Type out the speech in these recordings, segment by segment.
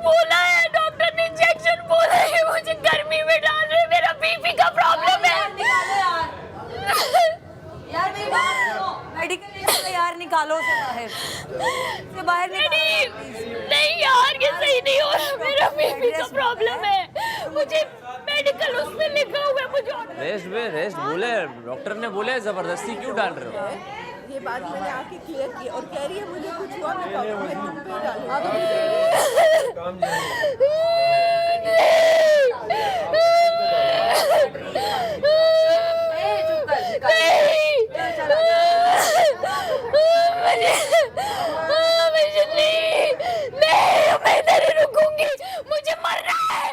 बोला है डॉक्टर ने, इंजेक्शन बोला है, मुझे गर्मी में डाल रहे, मेरा बीपी का प्रॉब्लम है। यार मेरी बात सुनो, मेडिकल यार निकालो उसे बाहर, उसे बाहर नहीं यार ये सही नहीं हो रहा, मेरा बीपी का प्रॉब्लम है, मुझे मेडिकल उसमें लिखा हुआ है, मुझे रेस्ट बोले, डॉक्टर ने बोले जबरदस्ती क्यों डाल रहे हो? ये बात मैंने आके क्लियर की और कह रही है मुझे कुछ हुआ मैं तुम पे डालूं। मैं इधर ही रुकूंगी, मुझे मरना है,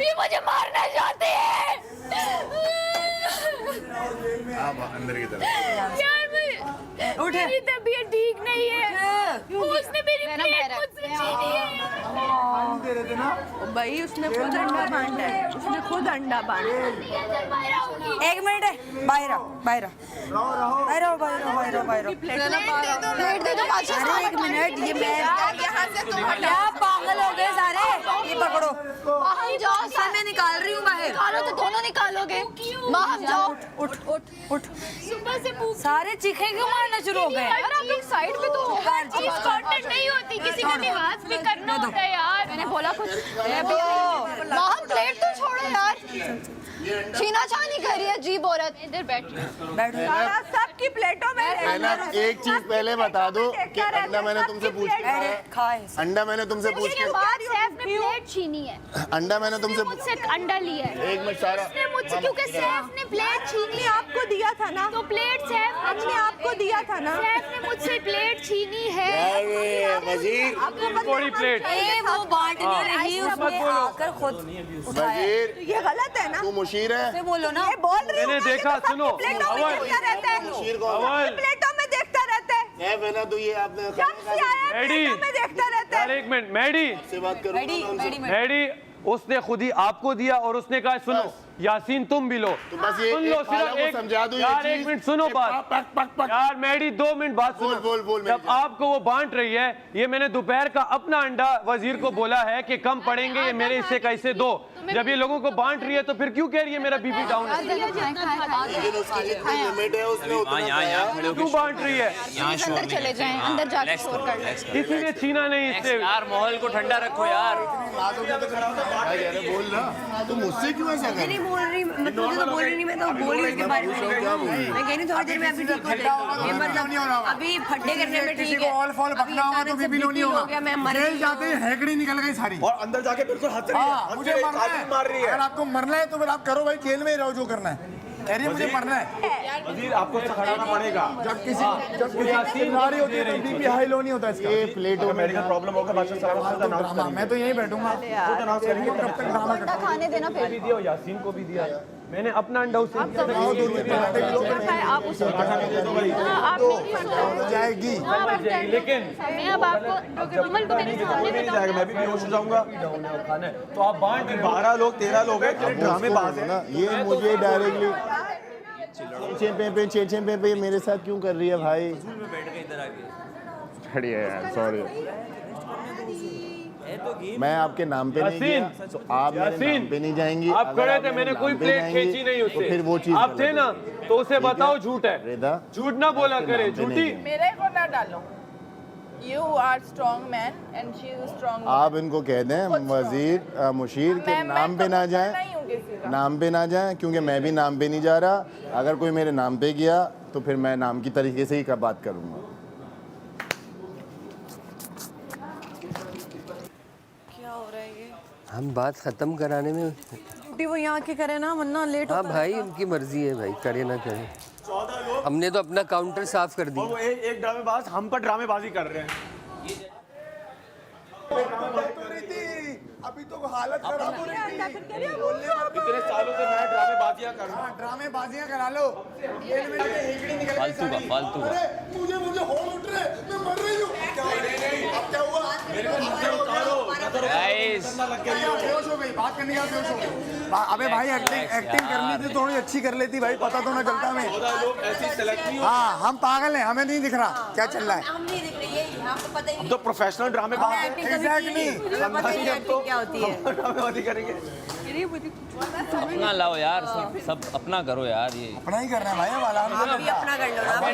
ये मुझे मारना चाहते हैं। आप अंदर की तरफ यार मेरी तबीयत ठीक नहीं है, उसने मेरी प्लेट मुझसे छीनी है। भाई उसने खुद अंडा बांधा है, उसने खुद अंडा बांधा है। एक मिनट है, बाहर आओ, बाहर आओ, बाहर आओ, बाहर आओ, बाहर आओ, बाहर आओ। प्लेट दे दो बादशाह। अरे एक मिनट, ये मैं यहाँ से तुम हटाओ। क्या पागल हो गए सारे? ये पकड़ो, हम जाओ, मैं निकाल रही हूँ बाहर। निकालो तो दोनों निकालोगे। माँ हम जाओ, उठ उठ उठ। सुबह से भूख सारे चीखे क्यों मारना शुरू हो गए? यार आप लोग साइड पे तो हर चीज सॉर्टेड नहीं होती, किसी का लिहाज भी करना होता है यार। मैंने बोला कुछ माँ प्लेट तो छोड़ो यार, छीना छानी कर रही है अजीब औरत। इधर बैठो, सारा सबकी प्लेटों में पहला एक चीज पहले बता दो कि अंडा मैंने तुमसे पूछ खाए अंडा मैंने तुमसे पूछ उसके बाद सैफ ने प्लेट छीनी है, अंडा मैंने तुमसे मुझसे अंडा लिया है एक मिनट सारा उसने मुझसे, क्योंकि सैफ ने प्लेट छीनी, आपको दिया था ना, तो प्लेट सैफ हमने आपको दिया था ना। सैफ ने मुझसे प्लेट छीनी है। वजीर थोड़ी प्लेट वो बांट नहीं रही, उसने आकर खुद उठाया। वजीर ये गलत है ना, तू मुशीर है से बोलो ना, ये बोल रही हूँ मैंने ना, देखा, ये तो सबकी सुनो, प्लेटों में अवल। देखता रहता है, मुशीर को अवल प्लेटों में देखता रहता है, है ना तू ये आपने जब से आया मैडी, प्लेटों में देखता रहता यार है। एक मिनट, मैडी से बात करूँ मैडी उसने खुद ही आपको दिया और उसने कहा सुनो यासीन तुम भी लो, तो बस ये सुन लो, एक खाला सिर्फ को एक समझा दो ये यार चीज। एक मिनट सुनो बात, पक पक पक यार मैडी 2 मिनट बात सुनो। बोल जब आपको वो बांट रही है, ये मैंने दोपहर का अपना अंडा वजीर को बोला है कि कम पड़ेंगे, ये मेरे हिस्से का हिस्से दो। जब ये लोगों को बांट रही है तो फिर क्यों कह रही है मेरा बीपी डाउन है? लेकिन उसकी जितनी लिमिट है उसने उतना खाया। क्यों बांट रही है? अंदर चले जाएं, अंदर जाके शोर कर लें। किसी ने छीना नहीं इससे। यार माहौल को ठंडा रखो यार। भाई अरे बोल ना, तू मुझसे क्यों ऐसा कर रही नहीं बोल रही, मैं तुझे तो बोल रही नहीं, मैं तो बोली उसके बारे में। मैं कह रही थोड़ी देर में अभी ठीक हो जाएगा, ये मतलब अभी फड्डे करने में ठीक है, ऑल फॉल पकना होगा तो बीपी लो नहीं होगा। गया, मैं मर जेल गई। जाते ही हैकड़ी निकल गई सारी। और अंदर जाके बिल्कुल हंस रही है, मुझे मरना है, अगर आपको मरना है तो फिर आप करो भाई, जेल में ही रहो जो करना है। कह रही है मुझे मरना है। वजीर आपको खड़ाना पड़ेगा। जब किसी बीमारी होती है तो बीपी हाई लो नहीं होता इसका। ये प्लेटों में मेडिकल प्रॉब्लम होगा बादशाह साहब खुद अनाउंस ड्रामा, मैं तो यहीं बैठूंगा, खुद अनाउंस करेंगे कब तक ड्रामा करते हैं। खाने देना फिर भी दिया और यासीन को भी दिया, मैंने अपना अंडा उसे दिया था। आप उसे आप जाएगी लेकिन मैं अब आपको कमल को मेरे सामने नहीं जाएगा, मैं भी बेहोश हो जाऊंगा। खाना है तो आप बांट रहे हो। 12 लोग 13 लोग हैं, ड्रामेबाज है ना, ये मुझे डायरेक्टली चेचे पे मेरे साथ क्यों कर रही है भाई? खड़ी है यार, सॉरी, मैं आपके नाम पे नहीं गया, तो आप मेरे नाम पे नहीं जाएंगी। आप अगर खड़े आप थे, मेरे मैंने नाम कोई पे प्लेट जाएंगी, खींची नहीं तो उससे। फिर वो चीज आप थे गलत ना, है। तो उसे बताओ झूठ है, रेदा झूठ ना बोला करे, नाम पे नहीं झूठी। गए। मेरे को ना डालो। You are strong man and she is strong woman. आप इनको कह दें वजीर मुशीर के नाम पे ना जाएं, नहीं हूँ किसी का। नाम पे ना जाएं, क्योंकि मैं भी नाम पे नहीं जा रहा। अगर कोई मेरे नाम पे गया तो फिर मैं नाम की तरीके से ही का बात करूंगा। क्या हो रहा है ये? हम बात खत्म कराने में, ड्यूटी वो यहाँ की करे ना, वरना लेट हाँ होता भाई उनकी मर्जी है भाई, करे ना करे। हमने तो अपना काउंटर साफ कर और दिया। वो एक ड्रामेबाज हम पर ड्रामेबाजी कर रहे हैं। अभी तो हालत खराब हो रही थी। इतने सालों से मैं ड्रामेबाजियां कर रहा हूँ। ड्रामेबाजियां करा लो। जेल में जाके हेकड़ी निकल गई फालतू का, सारी। फालतू का। अरे मुझे होल उठ रहे, मैं मर रही हूँ। क्या अब क्या हुआ? गाइस गाइस बेहोश हो गई, बात करने के बाद बेहोश हो गई। अबे भाई एक्टिंग करनी थी, थोड़ी अच्छी कर लेती भाई, पता तो ना चलता हमें। 14 लोग ऐसी सेलेक्ट नहीं हाँ हम पागल हैं, हमें नहीं दिख रहा क्या चल रहा है। हम नहीं दिख रही है, हमको पता ही हम तो प्रोफेशनल ड्रामे एग्जैक्टली। क्या होती है। ड्रामेबाजी करेंगे। अपना लाओ यार, सब अपना करो यार। ये अपना ही कर रहे हैं भाई वाला। आप भी अपना कर लो ना भाई।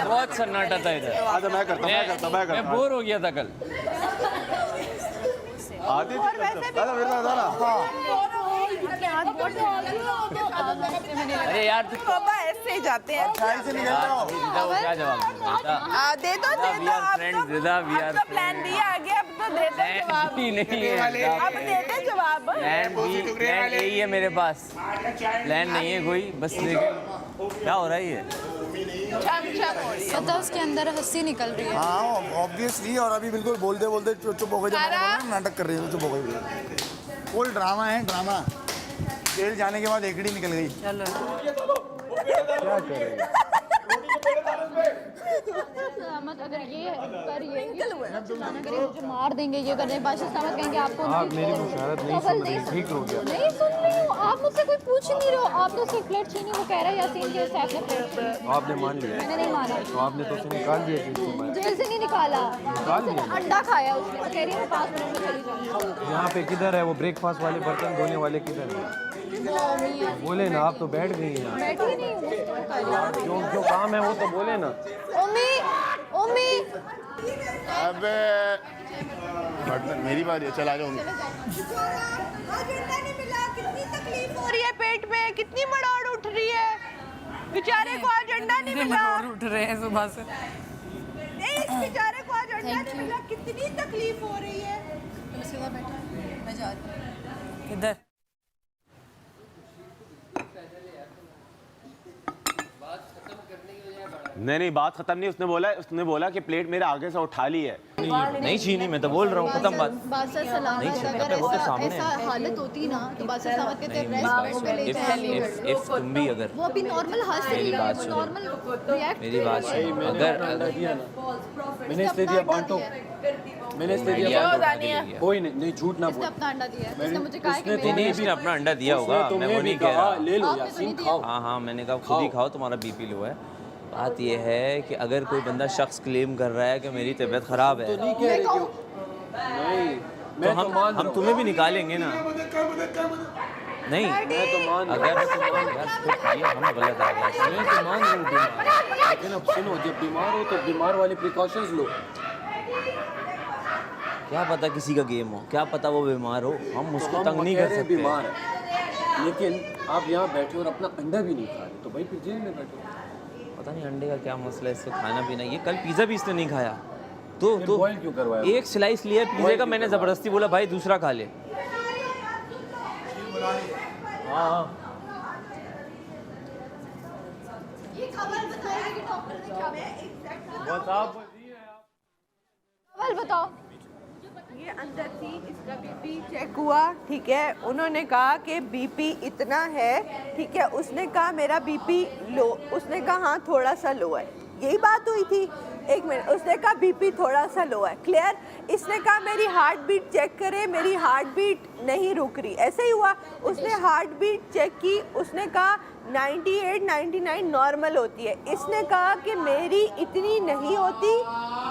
बहुत सन्नाटा था इधर। आजा मैं करता मैं बोर हो गया था कल। आदित्य अरे यार तू बाबा ऐसे ही जाते हैं। से निकल जाओ। क्या जवाब दे दो we are friends Rida, we are plan दिया आगे, अब तो देते जवाब। नहीं है अब देते जवाब। प्लान यही है मेरे पास, प्लान नहीं है कोई, बस लेकिन क्या हो रहा है ये। पता उसके अंदर हंसी निकल रही है। हाँ ऑब्वियसली, और अभी बिल्कुल बोलते बोलते चुप हो गए, नाटक कर रही है, चुप हो गई। फुल ड्रामा है ड्रामा। जेल जाने के बाद एकड़ी निकल गई। चलो क्या करेंगे। मत अगर ये कर ये अगर ये मुझे मार देंगे, ये करने बादशाह समझ कहेंगे आपको। आप मेरी मुशारत नहीं सुन रही, ठीक हो गया। नहीं सुन रही हूँ, आप मुझसे कोई पूछ नहीं रहे हो। आपने उसकी प्लेट छीनी, वो कह रहा है यासीन के सैफ ने प्लेट छीनी। आपने मान लिया, मैंने नहीं माना। तो आपने तो उसे निकाल दिया जेल से नहीं निकाला, अंडा खाया उसने। वो कह रही है मैं 5 मिनट में चली जाऊँगी। यहाँ पे किधर है वो ब्रेकफास्ट वाले बर्तन धोने वाले, किधर है? बोले ना, आप तो बैठ गई हैं यहाँ। बैठी नहीं हूँ, जो काम है वो तो बोले ना। उम्मी उम्मी अबे मेरी बारी है, चला जाओ। कितनी तकलीफ हो रही है पेट में, कितनी मड़ौड़ उठ रही है, बेचारे को आज अंडा नहीं मिला। उठ रहे हैं सुबह से। नहीं, इस बेचारे को आज अंडा नहीं मिला, कितनी तकलीफ हो रही है। मैं जा रही हूँ। इधर नहीं बात खत्म नहीं, उसने बोला कि प्लेट मेरे आगे से उठा ली है। नहीं छीनी, मैं तो बोल रहा हूँ खत्म बात। बादशाह सलामत अगर ऐसा हालत होती ना तो बादशाह सलामत कहते हैं रेस्ट पे ले जाए। इफ तुम भी अगर वो अभी नॉर्मल हंस रही है, वो नॉर्मल रिएक्ट। मेरी बात सुन, अगर मैंने इसलिए दिया, बांटो। मैंने इसलिए दिया, कोई नहीं झूठ ना इसने अपना अंडा दिया है। इसने मुझे कहा कि नहीं इसने अपना अंडा दिया होगा, मैं वो नहीं कह रहा। ले लो यासीन, खाओ। हाँ मैंने कहा खुद ही खाओ, तुम्हारा बीपी लो है। बात यह है कि अगर कोई बंदा शख्स क्लेम कर रहा है कि मेरी तबीयत खराब है, तो हम तुम्हें भी निकालेंगे ना। नहीं अगर हम गलत आ गए, मैं तो मान रहा हूँ बीमार, लेकिन अब सुनो, जब बीमार हो तो बीमार वाले प्रिकॉशंस लो। क्या पता किसी का गेम हो, क्या पता वो बीमार हो, हम उसको तंग नहीं कर सकते। बीमार है, लेकिन आप यहाँ बैठे और अपना अंडा भी नहीं खा रहे, तो भाई फिर जेल में बैठो। पता नहीं अंडे का क्या मसला है, इससे खाना पीना। ये कल पिज़्ज़ा भी इसने नहीं खाया, तो बॉयल क्यों करवाया? एक स्लाइस लिया पिज़्ज़े का, मैंने ज़बरदस्ती बोला भाई दूसरा खा ले। हाँ ये खबर बताइए कि डॉक्टर ने क्या खबर बताओ। ये अंदर थी, इसका बीपी चेक हुआ, ठीक है। उन्होंने कहा कि बीपी इतना है, ठीक है। उसने कहा मेरा बीपी लो, उसने कहा हाँ थोड़ा सा लो है, यही बात हुई थी। एक मिनट, उसने कहा बीपी थोड़ा सा लो है, क्लियर। इसने कहा मेरी हार्ट बीट चेक करे, मेरी हार्ट बीट नहीं रुक रही, ऐसे ही हुआ। उसने हार्ट बीट चेक की, उसने कहा 98 99 नॉर्मल होती है। इसने कहा कि मेरी इतनी नहीं होती,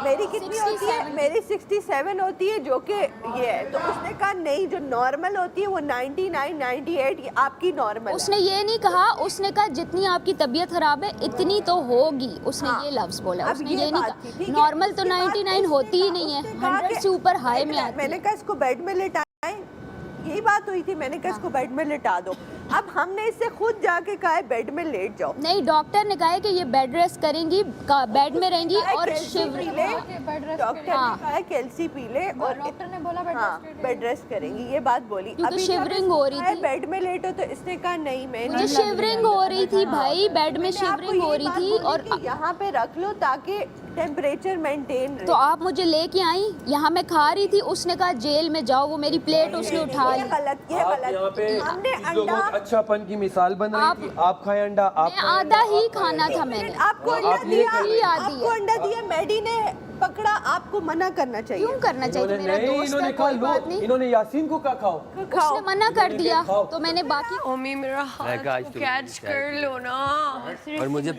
मेरी कितनी होती है, मेरी 67 होती है, जो कि ये है। तो उसने कहा नहीं, जो नॉर्मल होती है वो 99 98 आपकी नॉर्मल। उसने ये नहीं कहा, उसने कहा जितनी आपकी तबीयत खराब है इतनी तो होगी, उसने ये लफ्ज बोला। उसने ये नहीं कहा नॉर्मल तो 99 होती ही नहीं है, 100 से ऊपर हाई में आती है। मैंने कहा इसको बेड में लेटाएं, यही बात हुई थी। मैंने कहा इसको बेड में लेटा दो। अब हमने इससे खुद जाके कहा है बेड में लेट जाओ। नहीं, डॉक्टर ने कहा है कि ये बेड रेस्ट करेंगी, बेड में रहेंगी और डॉक्टर ने कहा है कैल्सी पी ले, और डॉक्टर ने बोला बेड रेस्ट करेंगी, ये बात बोली। क्योंकि शिवरिंग हो रही थी, बेड में लेटो, तो इसने कहा नहीं मैं मुझे शिवरिंग हो रही थी भाई, बेड में शिवरिंग हो रही थी। और यहाँ पे रख लो ताकि टेम्परेचर मेंटेन रहे। तो आप मुझे लेके आई, यहाँ मैं खा रही थी, उसने कहा जेल में जाओ, वो मेरी प्लेट उसने उठा ली। गलत, ये गलत। हमने अंडा, अच्छापन की मिसाल बन रही थी। आप खाए अंडा, आप आधा ही खाना था मैंने। आपको अंडा दिया, आपको अंडा दिया, मैडी ने पकड़ा, आपको मना करना चाहिए। क्यों करना चाहिए? मेरा दोस्त है, कोई बात नहीं। इन्होंने यासीन को क्या खाओ? उसने मना कर दिया तो मैंने बाकी मम्मी मेरा हाथ आज तो कैच कर लो ना। और मुझे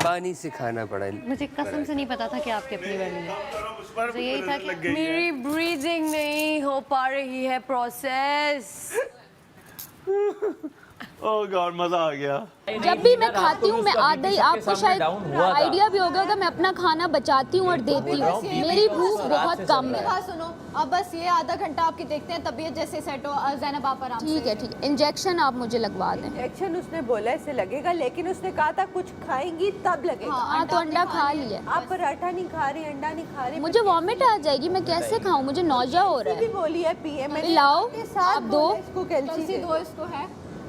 पानी से खाना पड़ा। मुझे कसम से नहीं पता था कि आपके अपनी वाली है। तो यही था कि मेरी ब्रीदिंग नहीं हो पा रही है प्रोसेस। ओह गॉड, मजा आ गया। जब भी मैं खाती हूँ मैं आधा ही, आपको शायद आइडिया भी होगा, मैं अपना खाना बचाती हूँ और देती हूँ। मेरी भूख बहुत कम है। बात सुनो, अब बस ये आधा घंटा आपकी देखते हैं, तबीयत जैसे सेट हो। ज़ैनब आप आराम से। ठीक है ठीक है, इंजेक्शन आप मुझे लगवा दें। इंजेक्शन उसने बोला ऐसे लगेगा, लेकिन उसने कहा था कुछ खाएंगी तब लगेगा। हाँ तो अंडा खा लिया। आप पराठा नहीं खा रही, अंडा नहीं खा रही। मुझे वॉमिट आ जाएगी, मैं कैसे खाऊं? मुझे नौजा हो रहा भी है। बोली है पिए, मैंने पिलाओ, आपके साथ आप दो। बोला इसको कैल्सी दो इसको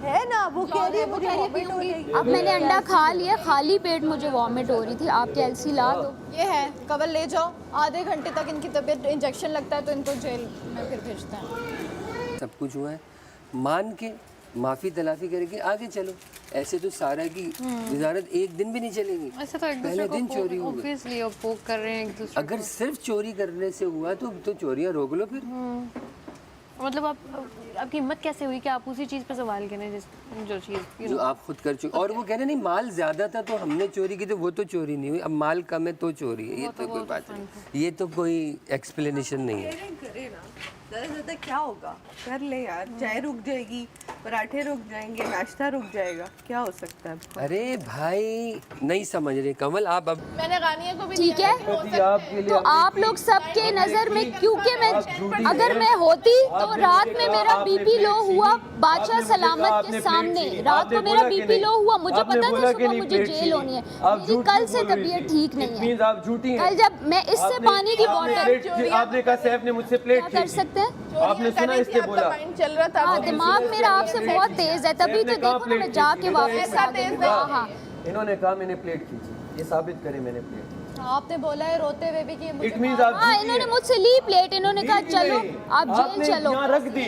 है ना, वो कह रही है मुझे वॉमिट हो रही है। अब मैंने अंडा खा लिया, खाली पेट मुझे वॉमिट हो रही थी। आप कैल्सी ला दो। ये है कवर ले जाओ, आधे घंटे तक इनकी तबीयत, इंजेक्शन लगता है तो इनको जेल में फिर भेजते हैं। सब कुछ हुआ है, मान के माफी तलाफी करके आगे चलो। ऐसे तो सारा की वजारत एक दिन भी नहीं चलेगी। ऐसे तो एक पहले दूसरे दिन को चोरी हो गई। ऑब्वियसली पोक कर रहे हैं एक दूसरे अगर सिर्फ चोरी करने से हुआ तो चोरियां रोक लो फिर। को। मतलब आपकी हिम्मत कैसे हुई कि आप उसी चीज़ पर सवाल करें जो चीज़ जो आप खुद कर चुके। और वो कह रहे नहीं माल ज्यादा था तो हमने चोरी की, तो वो तो चोरी नहीं हुई। अब माल कम है तो चोरी है, ये तो कोई बात नहीं, ये तो कोई एक्सप्लेनेशन नहीं है। करे ना, ज़्यादा से ज़्यादा क्या होगा? कर ले यार, चाय रुक जाएगी, पराठे रुक जाएंगे, नाश्ता रुक जाएगा, क्या हो सकता है? अरे भाई नहीं समझ रहे कमल आप। अब मैंने गानिया को भी ठीक है, तो आप लोग सबके नज़र में, क्योंकि मैं अगर मैं होती तो रात में मेरा बीपी लो हुआ बादशाह सलामत के सामने, रात को मेरा बीपी लो हुआ, मुझे पता था सुबह मुझे जेल होनी है। मेरी कल से तबीयत ठीक नहीं है। आप झूठी हैं। कल जब मैं इससे पानी की बोतल, आपने कहा सैफ ने मुझसे प्लेट क्या कर सकते हैं? आपने सुना इससे बोला। चल रहा था। हाँ, दिमाग मेरा आपसे बहुत तेज है, तभी तो देखो ना मैं जाके वापस आ गई। हाँ हाँ, इन्होंने कहा मैंने प्लेट खींची, ये साबित करे मैंने प्लेट। आपने बोला है रोते हुए भी कि मुझे इट मींस आप हाँ, इन्होंने मुझसे ली प्लेट, इन्होंने कहा चलो आप जेल चलो।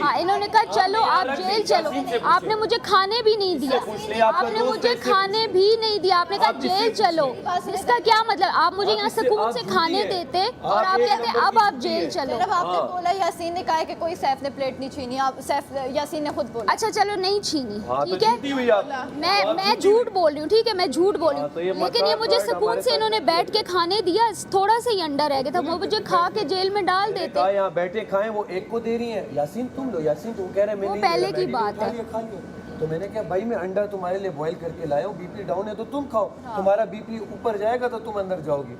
हाँ, इन्होंने कहा चलो आप जेल चलो। आपने मुझे खाने भी नहीं दिया, आपने मुझे खाने भी नहीं दिया, आपने कहा जेल चलो। इसका क्या मतलब? आप मुझे यहाँ सुकून से खाने देते और आप कहते अब आप जेल चलो। जब आपने बोला यासीन ने कहा कि कोई सैफ ने प्लेट नहीं छीनी, आप सैफ यासीन ने खुद बोला। अच्छा चलो नहीं छीनी, ठीक झूठी हुई आप। है, मैं झूठ बोल रही हूँ, ठीक है मैं झूठ बोल रही हूँ, लेकिन ये मुझे सुकून से इन्होंने बैठ के खाने दिया। थोड़ा सा ही अंडा रह गया था, वो मुझे खा के जेल में डाल देते। यहाँ बैठे खाएं, वो एक को दे रही है, यासीन तुम लो, यासीन तुम कह रहे हैं मैं वो नहीं पहले दिया, की मैंने बात खा है। लिया, खा लिया। तो मैंने कहा भाई मैं अंडा तुम्हारे लिए बॉईल करके लाया हूँ, बीपी डाउन है तो तुम खाओ, तुम्हारा बीपी ऊपर जाएगा तो तुम अंदर जाओगी।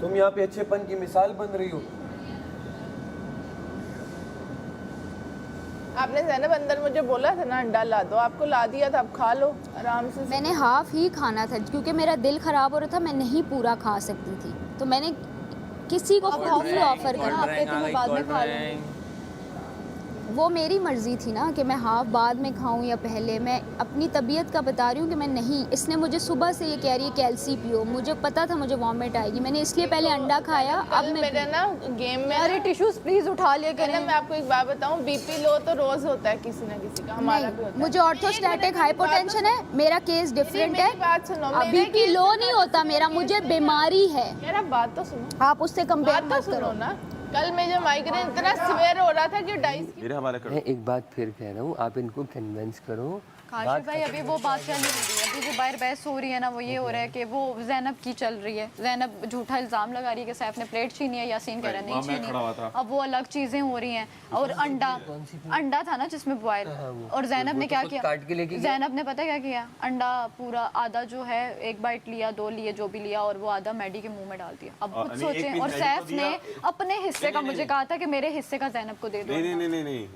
तुम यहाँ पे अच्छेपन की मिसाल बन रही हो। आपने ज़ैनब अंदर मुझे बोला था ना अंडा ला दो, आपको ला दिया था, अब खा लो आराम से। मैंने हाफ ही खाना था क्योंकि मेरा दिल खराब हो रहा था, मैं नहीं पूरा खा सकती थी, तो मैंने किसी को खुद ही ऑफर करना, आप कहते हैं मैं बाद में खा लूँगी। वो मेरी मर्जी थी ना कि मैं हाफ बाद में खाऊं या पहले। मैं अपनी तबीयत का बता रही हूँ कि मैं नहीं, इसने मुझे सुबह से ये कह रही है कैल्सी पियो, मुझे पता था मुझे वॉमिट आएगी, मैंने इसलिए पहले अंडा खाया। अब मैं मेरा ना गेम में अरे टिश्यूज प्लीज उठा लिया करें। मैं आपको एक बात बताऊं, बीपी लो तो रोज होता है किसी ना किसी का, हमारा भी होता है। मुझे ऑर्थोस्टैटिक हाइपोटेंशन है, मेरा केस डिफरेंट है। बात सुनो, बीपी लो नहीं होता मेरा, मुझे बीमारी है। यार आप बात तो सुनो, आप उससे कंपेयर मत करो ना। कल में जो माइग्रेन इतना सिवियर हो रहा था कि डाइस मेरे हवाले करो। मैं एक बात फिर कह रहा हूँ, आप इनको कन्विंस करो। काशिफ भाई अभी वो बात चल नहीं रही है, अभी जो बाहर बहस हो रही है ना वो ये हो रहा है कि वो ज़ैनब की चल रही है। ज़ैनब झूठा इल्ज़ाम लगा रही है कि सैफ ने प्लेट छीनी है, यासीन कह रहा है नहीं छीनी। अब वो अलग चीज़ें हो रही हैं। और अंडा था ना जिसमें बॉयल, और ज़ैनब ने क्या किया, ज़ैनब ने पता क्या किया, अंडा पूरा आधा जो है एक बाइट लिया, दो लिए जो भी लिया, और वो आधा मैडी के मुँह में डाल दिया। अब खुद सोचें। और सैफ ने अपने हिस्से का मुझे कहा था कि मेरे हिस्से का ज़ैनब को दे दो। नहीं,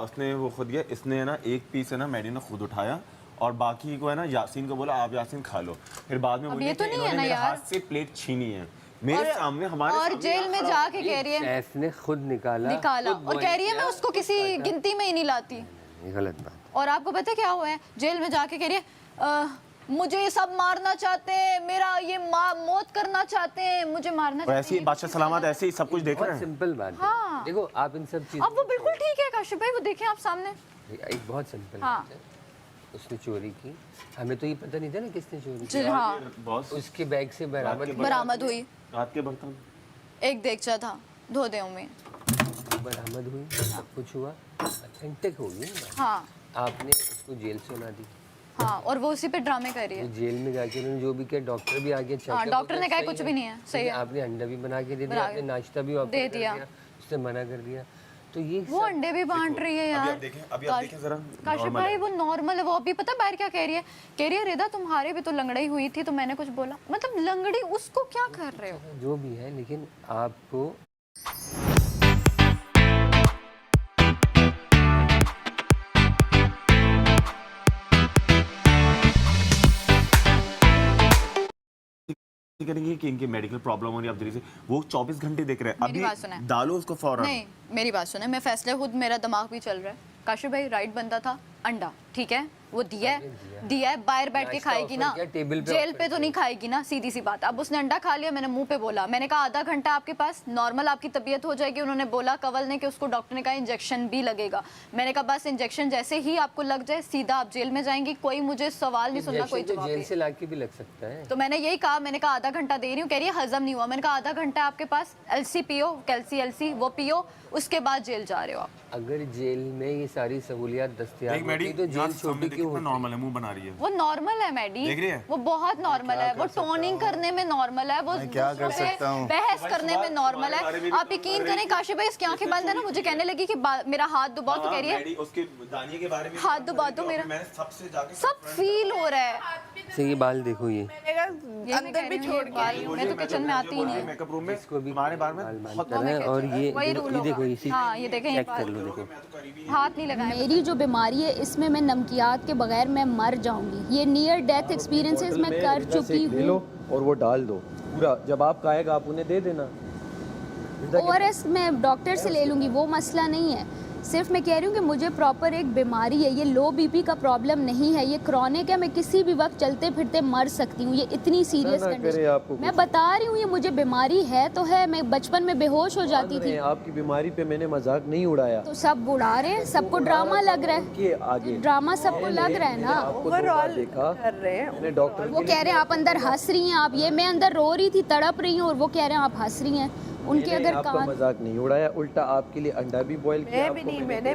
उसने वो खुद गया, इसने ना एक पीस है ना मैडी ने खुद उठाया और बाकी को है ना यासीन को बोला आप यासीन खा लो। फिर बाद में बोली कि इन्होंने मेरे हाथ से प्लेट छीनी है मेरे सामने, हमारे और जेल में जाके कह रही है सैफ ने खुद निकाला और कह रही है मैं उसको किसी गिनती में ही नहीं लाती। गलत बात। और आपको पता है क्या हुआ है, जेल में जाके कह रही है मुझे ये सब मारना चाहते हैं, मेरा ये मौत करना चाहते हैं, मुझे मारना चाहते हैं। ऐसी बादशाह सलामत ऐसे ही सब कुछ देख रहे हैं। सिंपल बात है। देखो आप इन सब चीज़ों, अब वो बिल्कुल ठीक है काशिफ भाई, वो देखें आप सामने। एक बहुत सिंपल हाँ। बात है, उसने चोरी की, हमें तो ये पता नहीं था ना किसने चोरी जी की। हाँ, उसके बैग से बरामद बरामद हुई रात के बर्तन एक देगचा था, धो दे में। बरामद हुई, सब कुछ हुआ, अथेंटिक हो गई ना। हाँ आपने उसको जेल सुना दी, हाँ, और वो उसी पे ड्रामे कर रही है। तो जेल में जाके उन्होंने जो भी किया, डॉक्टर भी आगे चेक, हाँ, डॉक्टर ने कहा कुछ भी नहीं है, सही है। आपने अंडा भी बना के दे दिया, आपने नाश्ता भी ऑफर दे कर दिया, उससे मना कर दिया, तो ये वो अंडे भी बांट रही है यार। अभी आप देखें जरा, काशिफ भाई वो नॉर्मल है। वो अभी पता बाहर क्या कह रही है रिदा तुम्हारे भी तो लंगड़ाई हुई थी तो मैंने कुछ बोला, मतलब लंगड़ी उसको क्या कर रहे हो? जो भी है, लेकिन आपको करेंगे कि इनके मेडिकल प्रॉब्लम हो रही है, आप जल्दी से वो 24 घंटे देख रहे हैं। मेरी बात सुने, डालो उसको फौरन। नहीं मेरी बात सुने, मैं फैसले खुद, मेरा दिमाग भी चल रहा है। काशिफ भाई राइट बनता था अंडा, ठीक है वो दिया है, बाहर बैठ के खाएगी ना, जेल पे तो नहीं खाएगी ना, सीधी सी बात। अब उसने अंडा खा लिया, मैंने मुंह पे बोला, मैंने कहा आधा घंटा आपके पास नॉर्मल आपकी तबीयत हो जाएगी। उन्होंने बोला कवल ने कि उसको डॉक्टर ने कहा इंजेक्शन भी लगेगा। मैंने कहा बस इंजेक्शन जैसे ही आपको लग जाए सीधा आप जेल में जाएंगी, कोई मुझे सवाल नहीं सुनना, कोई जवाब जेल से लाके भी लग सकता है। तो मैंने यही कहा, मैंने कहा आधा घंटा दे रही हूँ, कह रही है हजम नहीं हुआ। मैंने कहा आधा घंटा आपके पास, एलसी पियो, कैल्सी एलसी वो पियो, उसके बाद जेल जा रहे हो आप। अगर जेल में ये सारी सहूलियात दस्तियाब होती तो जेल छोटी क्यों होती? नॉर्मल है, मुंह बना रही है वो नॉर्मल है मैडी, देख रही है? वो बहुत नॉर्मल है, वो टोनिंग करने में नॉर्मल है, वो क्या कर सकता हूँ? बहस करने में नॉर्मल है। आप यकीन करें काशिफ भाई इसकी आंखें बंद है ना, मुझे कहने लगी कि मेरा हाथ दुबाओ, तो कह रही है उसके दानिये के बारे में हाथ दुबा दो मेरा, मैंने सबसे जाके सब फील हो रहा है। से ये बाल देखो, ये अंदर भी छोड़ के मैं तो किचन में आती ही नहीं। मेकअप रूम में इसको भी हमारे बारे में बहुत और ये देखो, इसी हाँ ये देखें, चेक कर लो, देखो हाथ नहीं लगाया। मेरी जो बीमारी है इसमें मैं नमकियात के बगैर मैं मर जाऊंगी। ये नियर डेथ एक्सपीरियंसेस मैं कर चुकी हूँ। और वो डाल दो पूरा, जब आपका आएगा आप उन्हें दे देना। ORS मैं डॉक्टर से ले लूँगी, वो मसला नहीं है। सिर्फ मैं कह रही हूँ कि मुझे प्रॉपर एक बीमारी है, ये लो बीपी का प्रॉब्लम नहीं है, ये क्रॉनिक है, मैं किसी भी वक्त चलते फिरते मर सकती हूँ, ये इतनी सीरियस कंडीशन। मैं बता रही हूँ ये मुझे बीमारी है तो है, मैं बचपन में बेहोश हो जाती थी। आपकी बीमारी पे मैंने मजाक नहीं उड़ाया। तो सब उड़ा रहे हैं, सबको ड्रामा लग रहा है, आगे ड्रामा सबको लग रहा है ना। ओवरऑल कर रहे हैं, डॉक्टर वो कह रहे हैं आप अंदर हंस रही हैं, आप ये, मैं अंदर रो रही थी, तड़प रही हूँ, और वो कह रहे हैं आप हंस रही हैं। उनके अगर आपका मजाक नहीं उड़ाया, उल्टा आपके लिए अंडा भी बॉईल किया। मैंने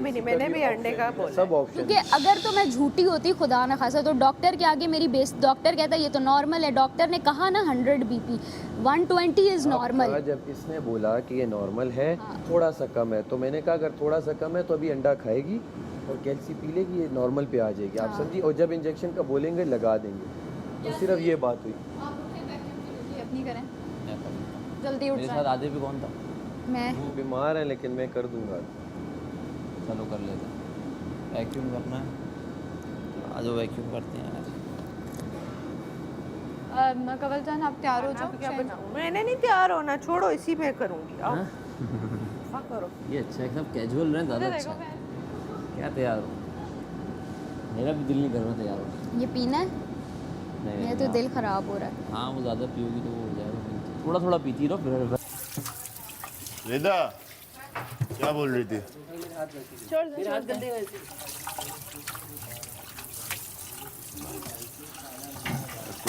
भी अंडे का बोला। सब ऑप्शन, क्योंकि अगर तो मैं झूठी होती खुदा ना खासा तो डॉक्टर के आगे मेरी बेस, डॉक्टर कहता ये तो नॉर्मल है, डॉक्टर ने कहा ना 100 BP 120 इज़ नॉर्मल। जब इसने बोला कि ये नॉर्मल है, थोड़ा सा कम है, तो मैंने कहा अगर थोड़ा सा कम है तो अभी अंडा खाएगी और कैल्सी पी लेगी, ये नॉर्मल पे आ जाएगी। आप समझी? और जब इंजेक्शन का बोलेंगे लगा देंगे, तो सिर्फ ये बात हुई। अपनी करें जल्दी उठ मेरे साथ आधे भी कौन था? मैं वो बीमार है लेकिन मैं कर दूंगा। चलो कर लेते हैं, वैक्यूम करना है, आज वैक्यूम करते हैं आज। कवल जान आप तैयार हो जाओ। क्या बनाऊं? मैंने नहीं तैयार होना, छोड़ो इसी में करूंगी। आओ करो। ये अच्छा है, सब कैजुअल रहे, ज़्यादा अच्छा है। क्या तैयार हो? मेरा भी दिल नहीं कर रहा तैयार हो। ये पीना है, नहीं मेरा तो दिल ख़राब हो रहा है। हाँ वो ज़्यादा पियोगी तो वो हो जाएगा, थोड़ा थोड़ा पीती रहो फिर। रिदा क्या बोल रही थी? इसको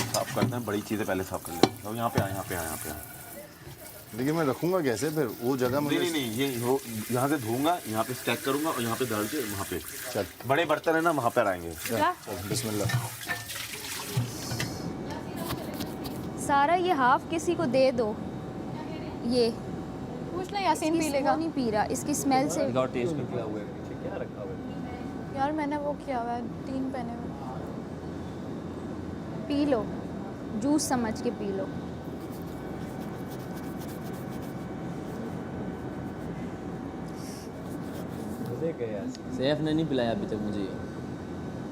साफ करते हैं, बड़ी चीज़ें पहले साफ कर लेते हैं। यहाँ पे यहाँ पे यहाँ पे। लेकिन मैं रखूंगा कैसे फिर वो जगह? मुझे नहीं ये यहाँ से धोऊंगा, यहाँ पे स्टैक करूंगा और यहाँ पे डाल के वहाँ पे। चल बड़े बर्तन है ना, वहाँ पर आएंगे। चल बिस्मिल्लाह। सारा ये हाफ किसी को दे दो, ये पूछ ले यासीन पी लेगा। नहीं पी रहा, इसकी स्मेल से। टेस्ट क्या हुआ है पीछे, क्या रखा हुआ है? यार मैंने वो किया हुआ है, 3 पहने हुए। पी लो, जूस समझ के पी लो। सैफ ने नहीं पिलाया अभी तक मुझे।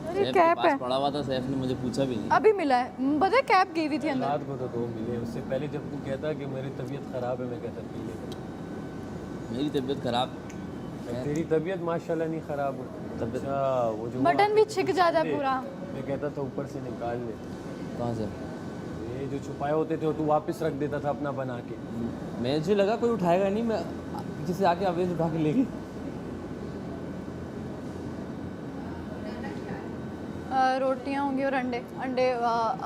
अरे सैफ कैप के पास है, पड़ा हुआ था, सैफ ने मुझे पूछा भी नहीं। अभी मिला है, पता है कैप गई हुई थी अंदर। रात को तो 2 मिले, उससे पहले जब तू कहता कि मेरी तबीयत ख़राब है, मैं कहता पी ले। मेरी तबीयत ख़राब, तेरी तबीयत माशाल्लाह नहीं ख़राब हो। अच्छा वो जो बटन भी छिक जाता है पूरा। मैं कहता था ऊपर से निकाल ले। कहाँ से? ये जो छुपाए होते थे तू वापस रख देता था अपना बना के। मुझे लगा कोई उठाएगा नहीं, मैं पीछे से आके अवेज उठा के ले गई। रोटियां होंगी और अंडे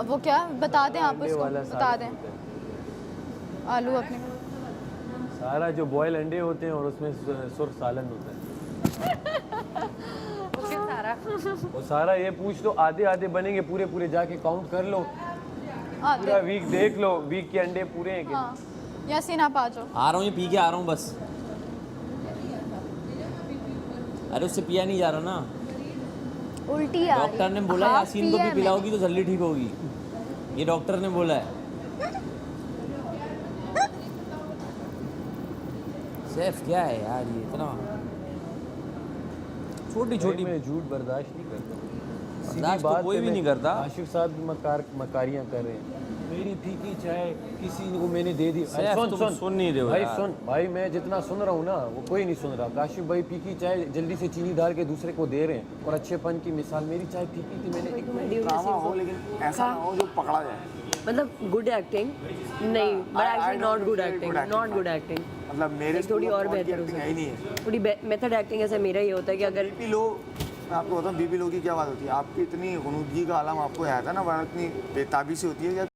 वो क्या बता दें आप उसको, बता दें। आलू अपने सारा जो बॉयल अंडे होते हैं और उसमें सुर्ख सालन होता है। वो सारा ये पूछ लो, आधे आधे बनेंगे, पूरे पूरे जाके काउंट कर लो, पूरा वीक देख लो, वीक के अंडे पूरे हैं कि हाँ। यासीन आप आ जाओ। आ रहा हूँ, ये पी के आ रहा हूँ बस। अरे उससे पिया नहीं जा रहा ना, उल्टी आ रही है। डॉक्टर ने बोला हाफ यासीन को पिया भी है पिलाओगी तो जल्दी ठीक होगी, ये डॉक्टर ने बोला है। सैफ क्या है यार ये इतना छोटी छोटी, मैं झूठ बर्दाश्त नहीं करता। बर्दाश्त तो कोई भी नहीं करता। आशिफ साहब भी मकारियाँ कर रहे हैं, मेरी फीकी चाय किसी को मैंने दे दी। सुन नहीं रहे हो भाई, यार। सुन भाई, मैं जितना सुन रहा हूँ ना वो कोई नहीं सुन रहा। काशिफ भाई फीकी चाय जल्दी से चीनी डाल के दूसरे को दे रहे हैं, और अच्छेपन की मिसाल, मेरी चाय फीकी थी, मैंने ड्रामा हो लेकिन ऐसा ना हो जो पकड़ा जाए। मतलब गुड एक्टिंग नहीं, but actually not good acting, not good acting. मतलब मेरे थोड़ी और बेहतर हो एक्टिंग है ही नहीं है। थोड़ी मेथड एक्टिंग ऐसा मेरा ये होता है कि अगर बीपी लो, मैं आपको बताऊँ बीपी लो की क्या बात होती है, आपकी इतनी गुनूदगी का आलम आपको आया था ना, बड़ा इतनी बेताबी से होती है।